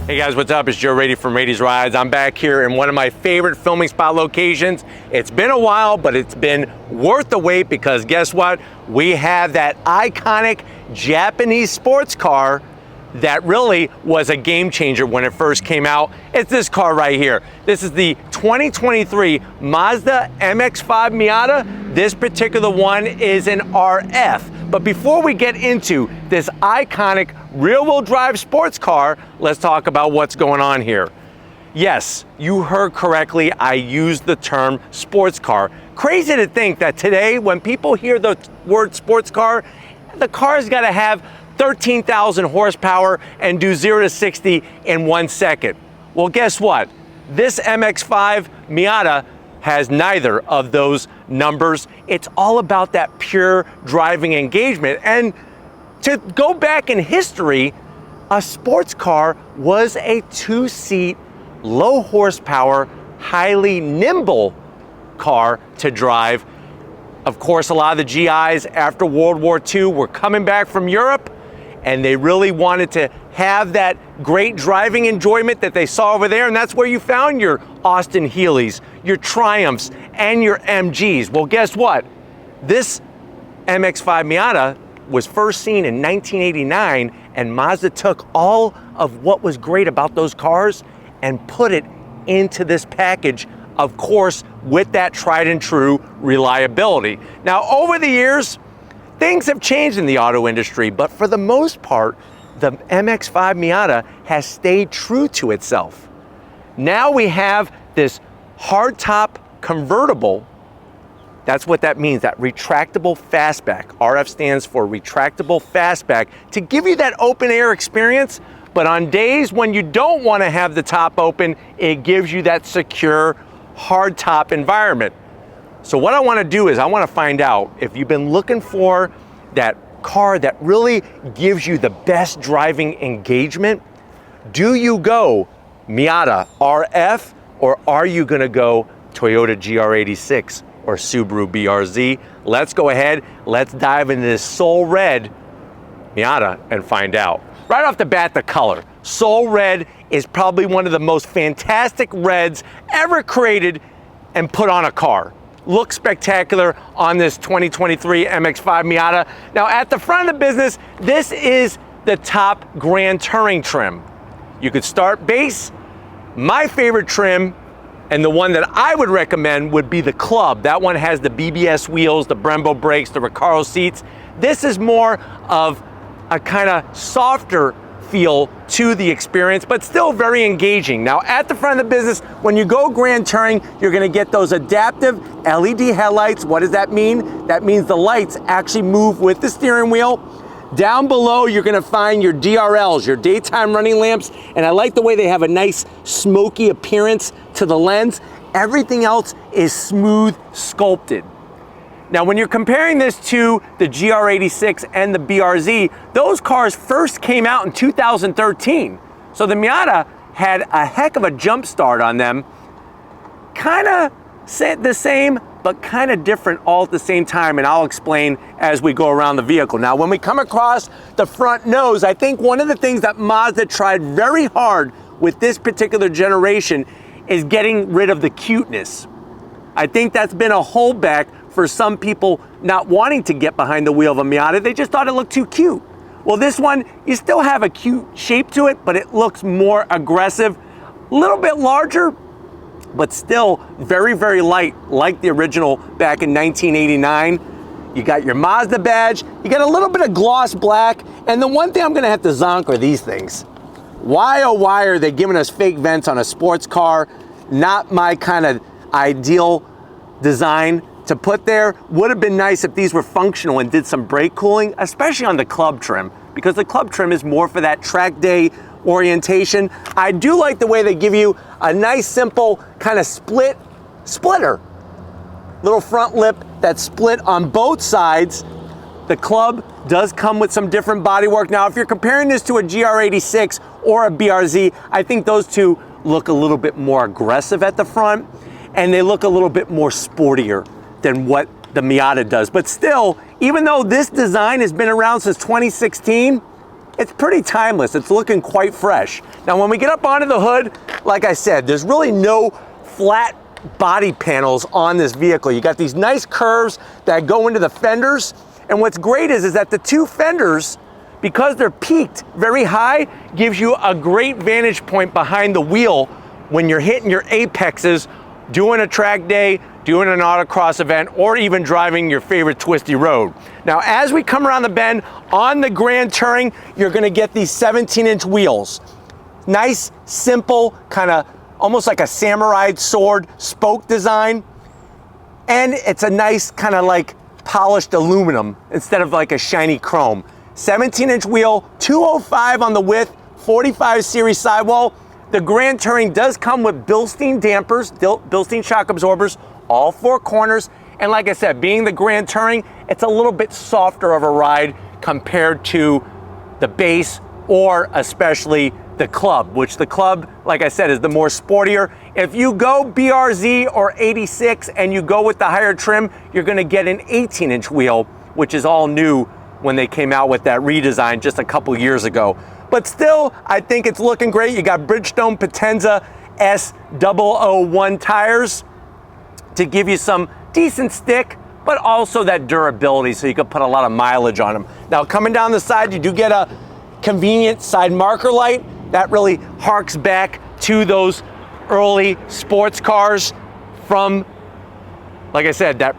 Hey guys, what's up? It's Joe Rady from Rady's Rides. I'm back here in one of my favorite filming spot locations. It's been a while, but it's been worth the wait because guess what? We have that iconic Japanese sports car that really was a game changer when it first came out. It's this car right here. This is the 2023 Mazda MX-5 Miata. This particular one is an RF. But before we get into this iconic rear-wheel drive sports car, let's talk about what's going on here. Yes, you heard correctly, I used the term sports car. Crazy to think that today, when people hear the word sports car, the car's gotta have 13,000 horsepower and do 0 to 60 in 1 second. Well, guess what? This MX-5 Miata has neither of those numbers. It's all about that pure driving engagement. And to go back in history, a sports car was a 2-seat, low horsepower, highly nimble car to drive. Of course, a lot of the GIs after World War II were coming back from Europe, and they really wanted to have that great driving enjoyment that they saw over there, and that's where you found your Austin Healey's, your Triumphs, and your MGs. Well, guess what? This MX-5 Miata was first seen in 1989, and Mazda took all of what was great about those cars and put it into this package, of course, with that tried and true reliability. Now, over the years, things have changed in the auto industry, but for the most part, the MX-5 Miata has stayed true to itself. Now we have this hardtop convertible. That's what that means, that retractable fastback. RF stands for retractable fastback, to give you that open air experience, but on days when you don't want to have the top open, it gives you that secure hardtop environment. So what I want to do is I want to find out if you've been looking for that car that really gives you the best driving engagement. Do you go Miata RF, or are you going to go Toyota GR86 or Subaru BRZ? Let's go ahead, let's dive into this Soul Red Miata and find out. Right off the bat, the color. Soul Red is probably one of the most fantastic reds ever created and put on a car. Looks spectacular on this 2023 MX-5 Miata. Now at the front of the business, this is the top Grand Touring trim. You could start base. My favorite trim, and the one that I would recommend, would be the Club. That one has the BBS wheels, the Brembo brakes, the Recaro seats. This is more of a kind of softer feel to the experience, but still very engaging. Now at the front of the business, when you go Grand Touring, you're gonna get those adaptive LED headlights. What does that mean? That means the lights actually move with the steering wheel. Down below, you're gonna find your DRLs, your daytime running lamps, and I like the way they have a nice smoky appearance to the lens. Everything else is smooth sculpted. Now, when you're comparing this to the GR86 and the BRZ, those cars first came out in 2013. So the Miata had a heck of a jump start on them. Kind of the same, but kind of different all at the same time, and I'll explain as we go around the vehicle. Now, when we come across the front nose, I think one of the things that Mazda tried very hard with this particular generation is getting rid of the cuteness. I think that's been a holdback for some people not wanting to get behind the wheel of a Miata. They just thought it looked too cute. Well, this one, you still have a cute shape to it, but it looks more aggressive, a little bit larger, but still very, very light, like the original back in 1989. You got your Mazda badge, you got a little bit of gloss black, and the one thing I'm gonna have to zonk are these things. Why, oh why are they giving us fake vents on a sports car? Not my kind of ideal design to put there. Would have been nice if these were functional and did some brake cooling, especially on the Club trim, because the Club trim is more for that track day orientation. I do like the way they give you a nice simple kind of splitter. Little front lip that's split on both sides. The Club does come with some different bodywork. Now, if you're comparing this to a GR86 or a BRZ, I think those two look a little bit more aggressive at the front, and they look a little bit more sportier than what the Miata does. But still, even though this design has been around since 2016, it's pretty timeless. It's looking quite fresh. Now, when we get up onto the hood, like I said, there's really no flat body panels on this vehicle. You got these nice curves that go into the fenders. And what's great is that the two fenders, because they're peaked very high, gives you a great vantage point behind the wheel when you're hitting your apexes, doing a track day, doing an autocross event, or even driving your favorite twisty road. Now, as we come around the bend on the Grand Touring, you're gonna get these 17-inch wheels. Nice, simple, kind of almost like a samurai sword spoke design. And it's a nice kind of like polished aluminum instead of like a shiny chrome. 17-inch wheel, 205 on the width, 45 series sidewall. The Grand Touring does come with Bilstein dampers, Bilstein shock absorbers, all four corners. And like I said, being the Grand Touring, it's a little bit softer of a ride compared to the base or especially the Club, which the Club, like I said, is the more sportier. If you go BRZ or 86 and you go with the higher trim, you're gonna get an 18-inch wheel, which is all new when they came out with that redesign just a couple years ago. But still, I think it's looking great. You got Bridgestone Potenza S001 tires to give you some decent stick, but also that durability so you can put a lot of mileage on them. Now, coming down the side, you do get a convenient side marker light. That really harks back to those early sports cars from, like I said, that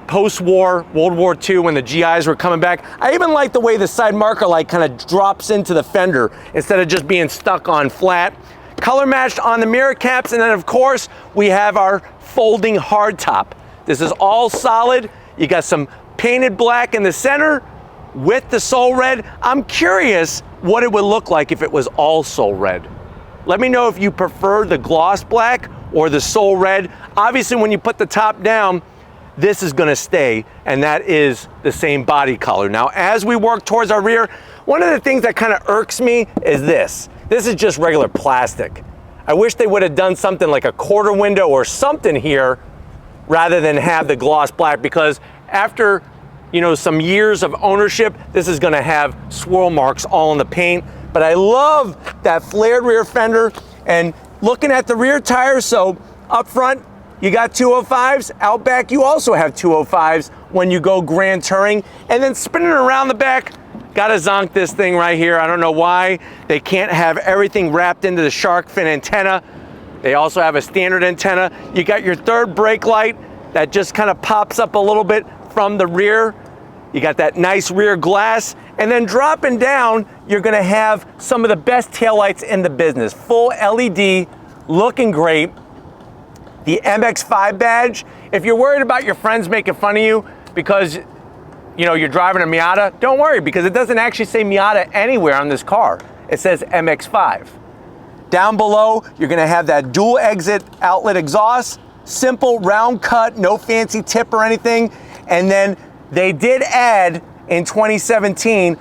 post-war, World War II, when the GIs were coming back. I even like the way the side marker light kind of drops into the fender instead of just being stuck on flat. Color matched on the mirror caps, and then of course, we have our folding hardtop. This is all solid. You got some painted black in the center with the Soul Red. I'm curious what it would look like if it was all Soul Red. Let me know if you prefer the gloss black or the Soul Red. Obviously, when you put the top down, this is gonna stay, and that is the same body color. Now, as we work towards our rear, one of the things that kind of irks me is this. This is just regular plastic. I wish they would have done something like a quarter window or something here rather than have the gloss black, because after some years of ownership, this is gonna have swirl marks all in the paint. But I love that flared rear fender. And looking at the rear tires, so up front, you got 205s. Out back, you also have 205s when you go Grand Touring. And then spinning around the back, gotta zonk this thing right here. I don't know why they can't have everything wrapped into the shark fin antenna. They also have a standard antenna. You got your third brake light that just kind of pops up a little bit from the rear. You got that nice rear glass. And then dropping down, you're gonna have some of the best taillights in the business. Full LED, looking great. The MX-5 badge. If you're worried about your friends making fun of you because you're driving a Miata, don't worry, because it doesn't actually say Miata anywhere on this car. It says MX-5. Down below, you're gonna have that dual exit outlet exhaust, simple round cut, no fancy tip or anything. And then they did add in 2017,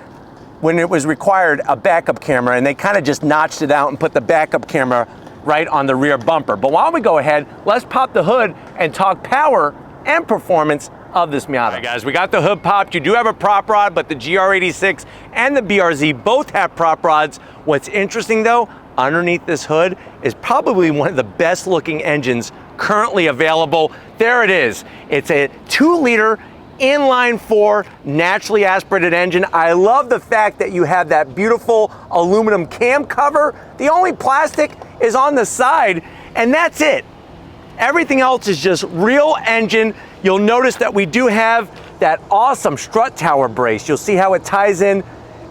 when it was required, a backup camera, and they kind of just notched it out and put the backup camera right on the rear bumper. But while we go ahead, let's pop the hood and talk power and performance of this Miata. All right, guys, we got the hood popped. You do have a prop rod, but the GR86 and the BRZ both have prop rods. What's interesting though, underneath this hood is probably one of the best looking engines currently available. There it is. It's a 2-liter inline-4 naturally aspirated engine. I love the fact that you have that beautiful aluminum cam cover. The only plastic is on the side, and that's it. Everything else is just real engine. You'll notice that we do have that awesome strut tower brace. You'll see how it ties in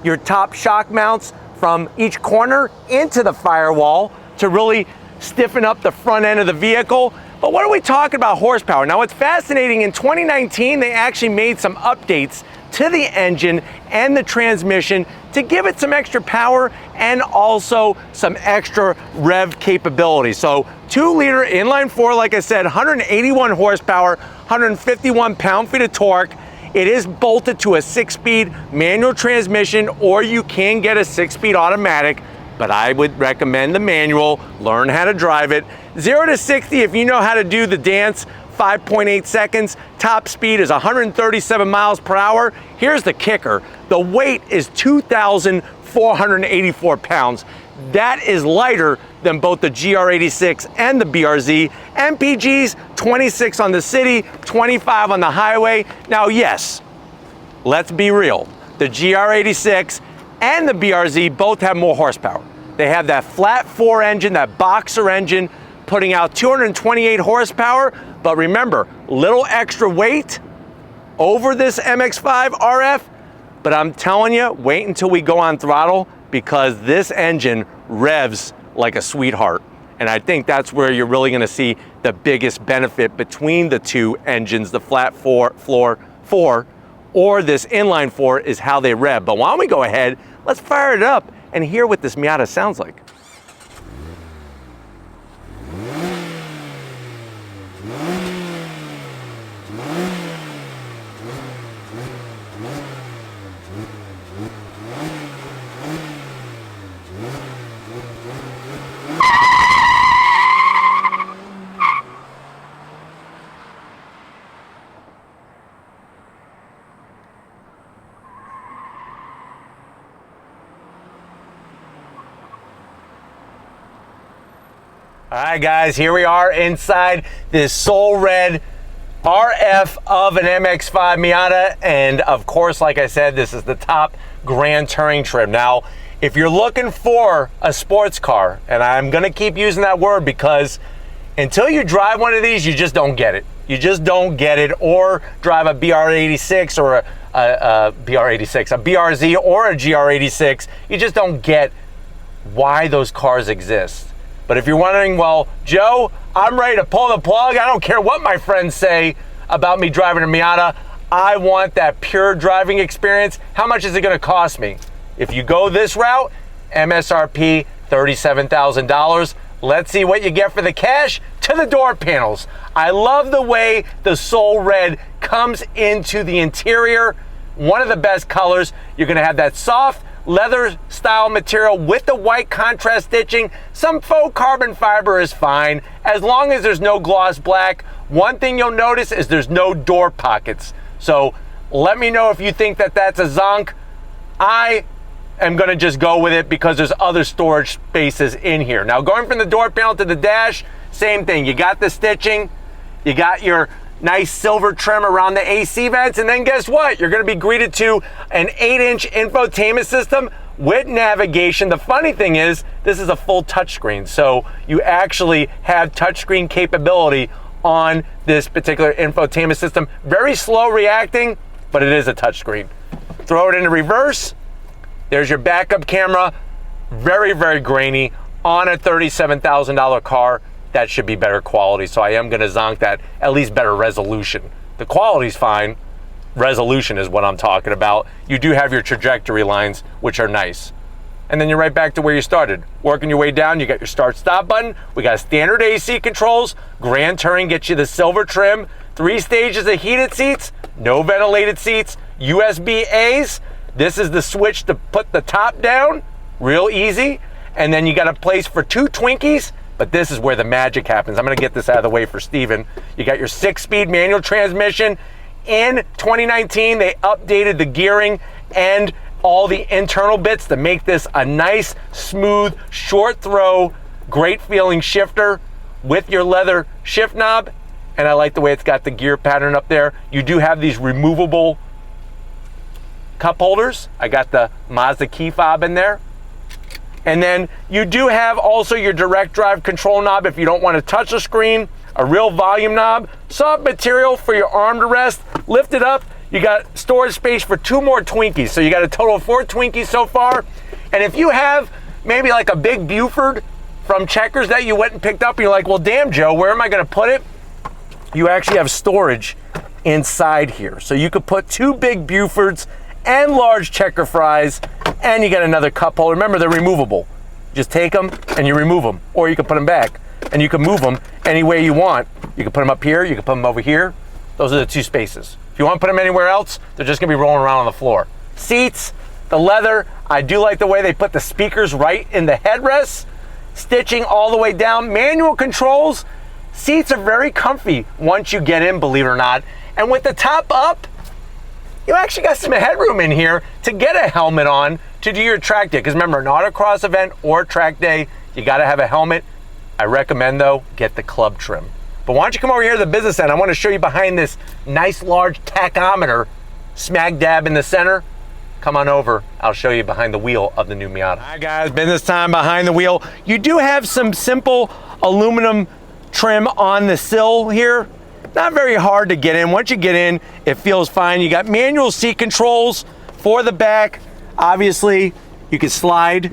your top shock mounts from each corner into the firewall to really stiffen up the front end of the vehicle. But what are we talking about horsepower? Now, what's fascinating, in 2019, they actually made some updates to the engine and the transmission to give it some extra power and also some extra rev capability. So 2-liter inline-4, like I said, 181 horsepower, 151 pound-feet of torque. It is bolted to a 6-speed manual transmission, or you can get a 6-speed automatic, but I would recommend the manual. Learn how to drive it. 0 to 60, if you know how to do the dance 5.8 seconds. Top speed is 137 miles per hour. Here's the kicker. The weight is 2,484 pounds. That is lighter than both the GR86 and the BRZ. MPGs, 26 on the city, 25 on the highway. Now, yes, let's be real. The GR86 and the BRZ both have more horsepower. They have that flat 4 engine, that boxer engine, putting out 228 horsepower. But remember, little extra weight over this MX-5 RF. But I'm telling you, wait until we go on throttle, because this engine revs like a sweetheart. And I think that's where you're really gonna see the biggest benefit between the two engines, the flat floor 4 or this inline 4, is how they rev. But why don't we go ahead, let's fire it up and hear what this Miata sounds like. All right, guys, here we are inside this Soul Red RF of an MX-5 Miata. And of course, like I said, this is the top Grand Touring trim. Now, if you're looking for a sports car, and I'm gonna keep using that word because until you drive one of these, you just don't get it. You just don't get it. Or drive a BR86 or a BRZ or a GR86, you just don't get why those cars exist. But if you're wondering, well, Joe, I'm ready to pull the plug. I don't care what my friends say about me driving a Miata. I want that pure driving experience. How much is it gonna cost me? If you go this route, MSRP $37,000. Let's see what you get for the cash. To the door panels. I love the way the Soul Red comes into the interior. One of the best colors. You're gonna have that soft leather style material with the white contrast stitching. Some faux carbon fiber is fine as long as there's no gloss black. One thing you'll notice is there's no door pockets. So let me know if you think that that's a zonk. I am gonna just go with it because there's other storage spaces in here. Now, going from the door panel to the dash, same thing. You got the stitching, you got your nice silver trim around the AC vents, and then guess what? You're gonna be greeted to an 8-inch infotainment system with navigation. The funny thing is, this is a full touchscreen, so you actually have touchscreen capability on this particular infotainment system. Very slow reacting, but it is a touchscreen. Throw it into reverse. There's your backup camera. Very, very grainy on a $37,000 car. That should be better quality, so I am gonna zonk that, at least better resolution. The quality's fine, resolution is what I'm talking about. You do have your trajectory lines, which are nice. And then you're right back to where you started. Working your way down, you got your start stop button. We got standard AC controls. Grand Touring gets you the silver trim. 3 stages of heated seats, no ventilated seats, USB A's. This is the switch to put the top down, real easy. And then you got a place for 2 Twinkies. But this is where the magic happens. I'm gonna get this out of the way for Steven. You got your 6-speed manual transmission. In 2019, they updated the gearing and all the internal bits to make this a nice, smooth, short throw, great feeling shifter with your leather shift knob. And I like the way it's got the gear pattern up there. You do have these removable cup holders. I got the Mazda key fob in there. And then you do have also your direct drive control knob if you don't want to touch the screen, a real volume knob, soft material for your arm to rest, lift it up. You got storage space for 2 more Twinkies. So you got a total of 4 Twinkies so far. And if you have maybe like a big Buford from Checkers that you went and picked up, and you're like, well, damn, Joe, where am I gonna put it? You actually have storage inside here. So you could put 2 big Bufords and large Checker fries, and you get another cup holder. Remember, they're removable. Just take them and you remove them, or you can put them back and you can move them any way you want. You can put them up here, you can put them over here. Those are the 2 spaces. If you want to put them anywhere else, they're just gonna be rolling around on the floor. Seats, the leather, I do like the way they put the speakers right in the headrests, stitching all the way down. Manual controls, Seats are very comfy once you get in, believe it or not. And with the top up, you actually got some headroom in here to get a helmet on to do your track day. Because remember, an autocross event or track day, you got to have a helmet. I recommend, though, get the club trim. But why don't you come over here to the business end? I want to show you behind this nice large tachometer, smack dab in the center. Come on over, I'll show you behind the wheel of the new Miata. All right guys, business time behind the wheel. You do have some simple aluminum trim on the sill here. Not very hard to get in. Once you get in, it feels fine. You got manual seat controls for the back. Obviously, you can slide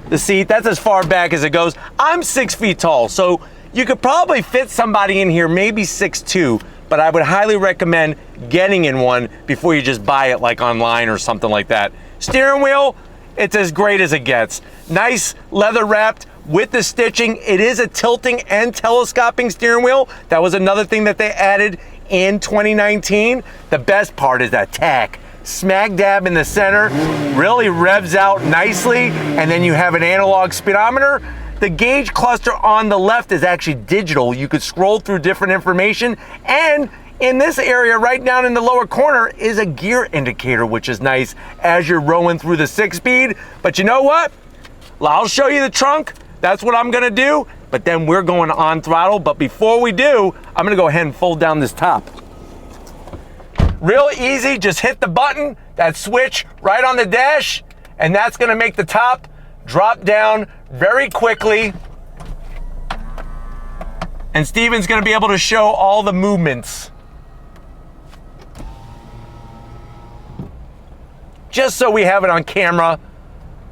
the seat. That's as far back as it goes. I'm 6 feet tall, so you could probably fit somebody in here, maybe 6'2", but I would highly recommend getting in one before you just buy it like online or something like that. Steering wheel, it's as great as it gets. Nice leather wrapped with the stitching. It is a tilting and telescoping steering wheel. That was another thing that they added in 2019. The best part is that tach. Smack dab in the center, really revs out nicely, and then you have an analog speedometer. The gauge cluster on the left is actually digital. You could scroll through different information, and in this area right down in the lower corner is a gear indicator, which is nice as you're rolling through the 6-speed. But you know what? I'll show you the trunk. That's what I'm gonna do, but then we're going on throttle. But before we do, I'm gonna go ahead and fold down this top. Real easy, just hit the button, that switch right on the dash, and that's gonna make the top drop down very quickly. And Steven's gonna be able to show all the movements. Just so we have it on camera,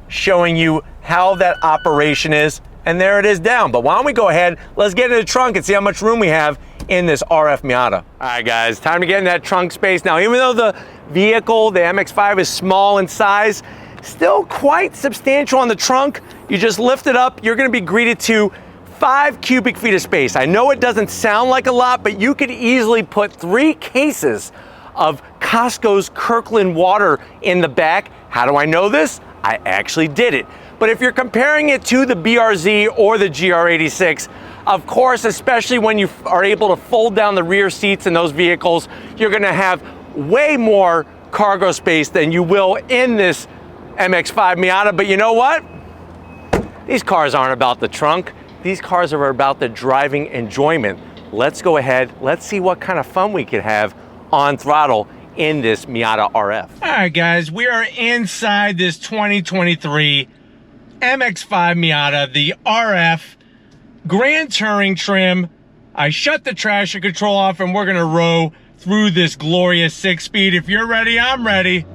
showing you how that operation is. And there it is down. But why don't we go ahead, let's get in the trunk and see how much room we have in this RF Miata. All right guys, time to get in that trunk space. Now, even though the vehicle, the MX-5 is small in size, still quite substantial on the trunk. You just lift it up, you're gonna be greeted to 5 cubic feet of space. I know it doesn't sound like a lot, but you could easily put 3 cases of Costco's Kirkland water in the back. How do I know this? I actually did it. But if you're comparing it to the BRZ or the GR86, of course, especially when you are able to fold down the rear seats in those vehicles, you're gonna have way more cargo space than you will in this MX-5 Miata. But you know what? These cars aren't about the trunk. These cars are about the driving enjoyment. Let's go ahead, let's see what kind of fun we could have on throttle in this Miata RF. All right guys, we are inside this 2023 MX-5 Miata, the RF Grand Touring trim. I shut the traction control off and we're gonna row through this glorious 6-speed. If you're ready, I'm ready.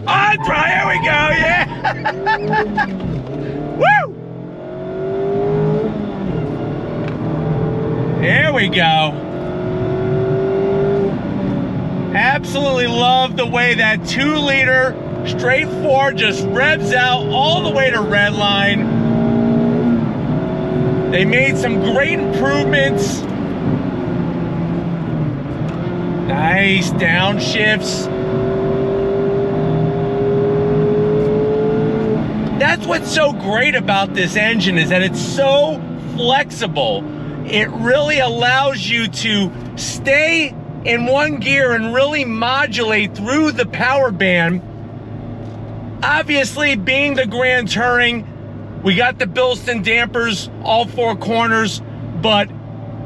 On throttle, here we go, yeah! Woo! There we go. Absolutely love the way that 2-liter straight 4 just revs out all the way to red line. They made some great improvements. Nice downshifts. That's what's so great about this engine, is that it's so flexible. It really allows you to stay in one gear and really modulate through the power band. Obviously, being the Grand Touring, we got the Bilston dampers all 4 corners, but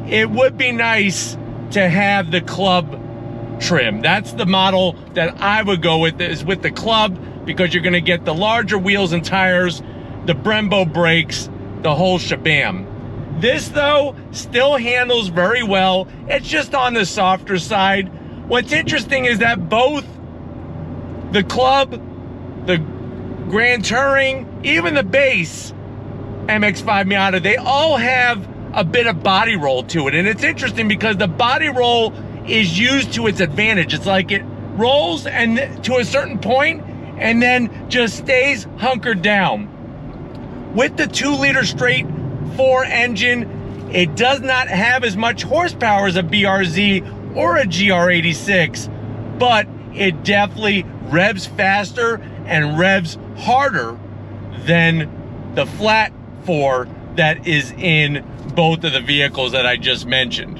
it would be nice to have the club trim. That's the model that I would go with, is with the club, because you're gonna get the larger wheels and tires, the Brembo brakes, the whole shabam. This though still handles very well. It's just on the softer side. What's interesting is that both the club, the Grand Touring, even the base MX-5 Miata, they all have a bit of body roll to it. And it's interesting because the body roll is used to its advantage. It's like it rolls and to a certain point and then just stays hunkered down. With the 2-liter straight 4 engine, it does not have as much horsepower as a BRZ or a GR86, but it definitely revs faster and revs harder than the flat 4 that is in both of the vehicles that I just mentioned.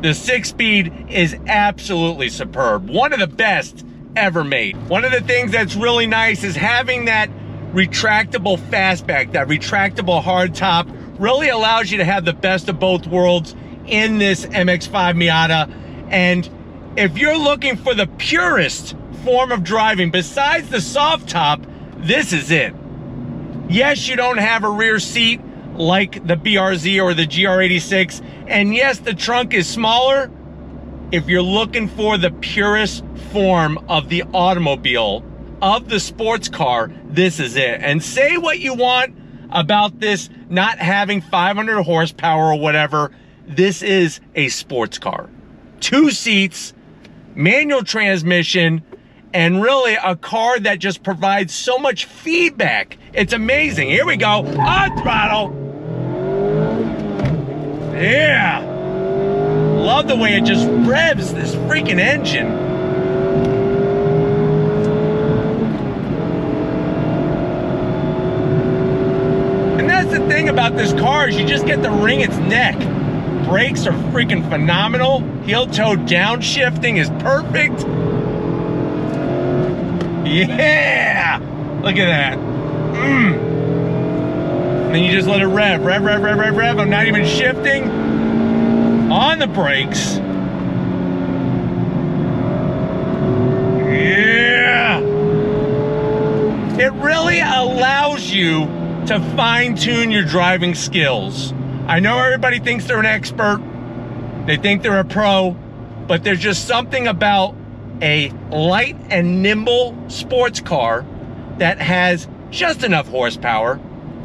The 6-speed is absolutely superb. One of the best ever made. One of the things that's really nice is having that retractable fastback, that retractable hardtop, really allows you to have the best of both worlds in this MX-5 Miata. And if you're looking for the purest form of driving besides the soft top, this is it. Yes, you don't have a rear seat like the BRZ or the GR86, and yes, the trunk is smaller. If you're looking for the purest form of the automobile, of the sports car, this is it. And say what you want about this not having 500 horsepower or whatever, this is a sports car. 2 seats, manual transmission, and really a car that just provides so much feedback. It's amazing. Here we go, on throttle. Yeah. Love the way it just revs this freaking engine. And that's the thing about this car is you just get to wring its neck. Brakes are freaking phenomenal. Heel toe downshifting is perfect. Yeah! Look at that. And then you just let it rev. I'm not even shifting on the brakes. Yeah! It really allows you to fine-tune your driving skills. I know everybody thinks they're an expert, they think they're a pro, but there's just something about a light and nimble sports car that has just enough horsepower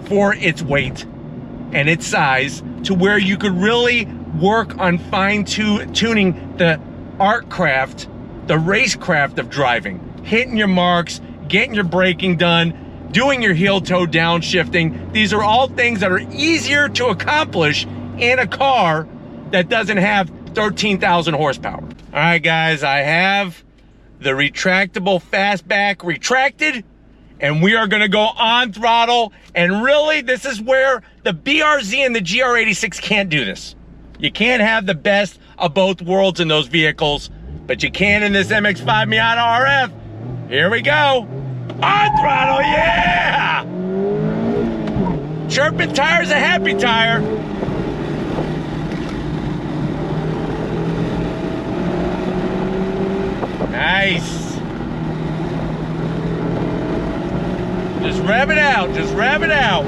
for its weight and its size to where you could really work on fine-tuning the art craft, the racecraft of driving, hitting your marks, getting your braking done, doing your heel-toe downshifting. These are all things that are easier to accomplish in a car that doesn't have 13,000 horsepower. All right, guys, I have the retractable fastback retracted, and we are gonna go on throttle. And really, this is where the BRZ and the GR86 can't do this. You can't have the best of both worlds in those vehicles, but you can in this MX-5 Miata RF. Here we go. On throttle, yeah! Chirping tire's a happy tire. Nice. Just rev it out, just rev it out.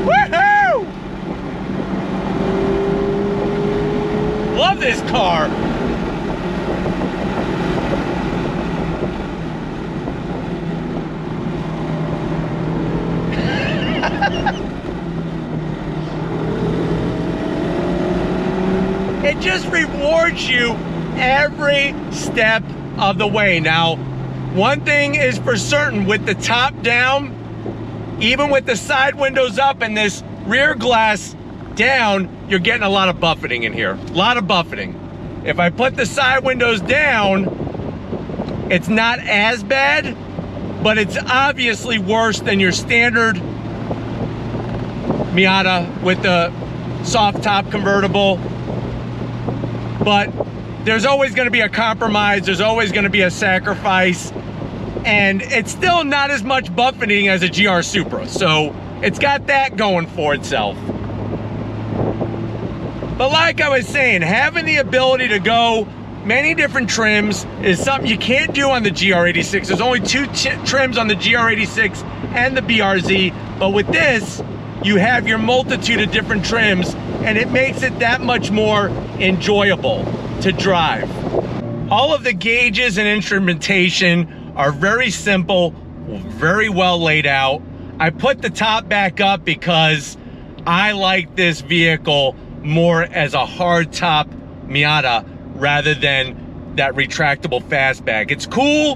Woohoo! Love this car. It just rewards you every step of the way. Now, one thing is for certain, with the top down, even with the side windows up and this rear glass down, you're getting a lot of buffeting in here. A lot of buffeting. If I put the side windows down, it's not as bad, but it's obviously worse than your standard Miata with the soft top convertible. But there's always going to be a compromise, there's always going to be a sacrifice, and it's still not as much buffeting as a GR Supra, so it's got that going for itself. But like I was saying, having the ability to go many different trims is something you can't do on the GR86. There's only 2 trims on the GR86 and the BRZ, but with this, you have your multitude of different trims, and it makes it that much more enjoyable to drive. All of the gauges and instrumentation are very simple, very well laid out. I put the top back up because I like this vehicle more as a hardtop Miata rather than that retractable fastback. It's cool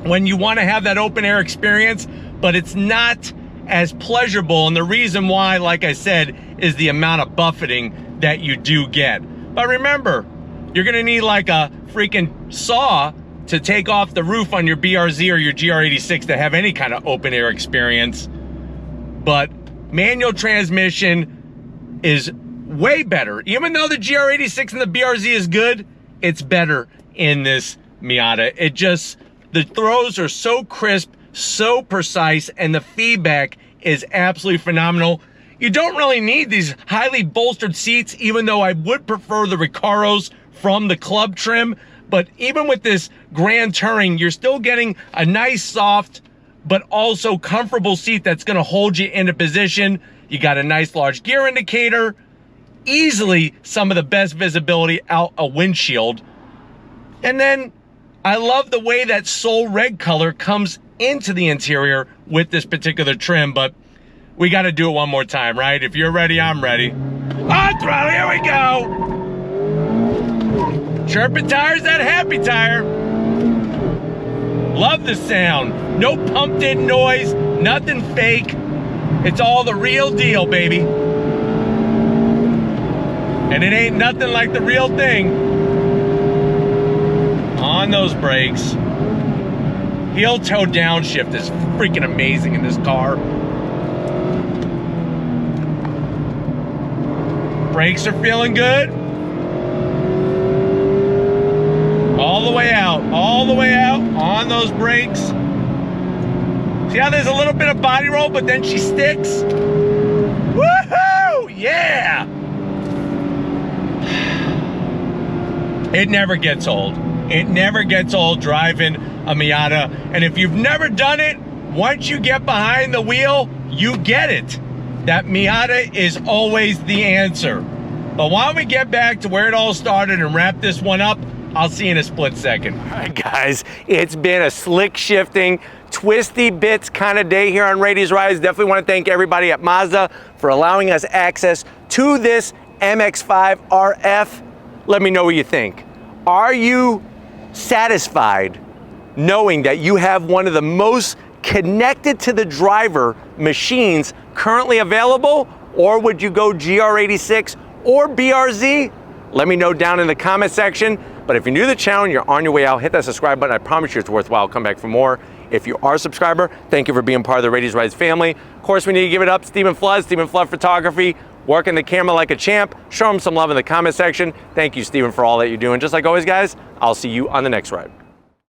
when you want to have that open air experience, but it's not as pleasurable, and the reason why, like I said, is the amount of buffeting that you do get. But remember, You're gonna need like a freaking saw to take off the roof on your BRZ or your GR86 to have any kind of open air experience. But manual transmission is way better. Even though the GR86 and the BRZ is good, it's better in this Miata. It just, the throws are so crisp, so precise, and the feedback is absolutely phenomenal. You don't really need these highly bolstered seats, even though I would prefer the Recaros from the club trim. But even with this Grand Touring, you're still getting a nice, soft, but also comfortable seat that's gonna hold you into position. You got a nice large gear indicator, easily some of the best visibility out a windshield. And then I love the way that Soul Red color comes into the interior with this particular trim, but we gotta do it one more time, right? If you're ready, I'm ready. On throttle, here we go. Chirping tires, that happy tire. Love the sound. No pumped in noise, nothing fake. It's all the real deal, baby. And it ain't nothing like the real thing. On those brakes. Heel toe downshift is freaking amazing in this car. Brakes are feeling good. All the way out on those brakes. See how there's a little bit of body roll, but then she sticks? Woohoo! Yeah! It never gets old. It never gets old driving a Miata. And if you've never done it, once you get behind the wheel, you get it. That Miata is always the answer. But why don't we get back to where it all started and wrap this one up? I'll see you in a split second. All right, guys, it's been a slick shifting, twisty bits kind of day here on Rady's Rides. Definitely want to thank everybody at Mazda for allowing us access to this MX-5 RF. Let me know what you think. Are you satisfied knowing that you have one of the most connected to the driver machines currently available? Or would you go GR86 or BRZ? Let me know down in the comment section. But if you're new to the channel and you're on your way out, hit that subscribe button. I promise you it's worthwhile. Come back for more. If you are a subscriber, thank you for being part of the Rady's Rides family. Of course, we need to give it up. Stephen Flood Photography, working the camera like a champ. Show him some love in the comment section. Thank you, Stephen, for all that you're doing. Just like always, guys, I'll see you on the next ride.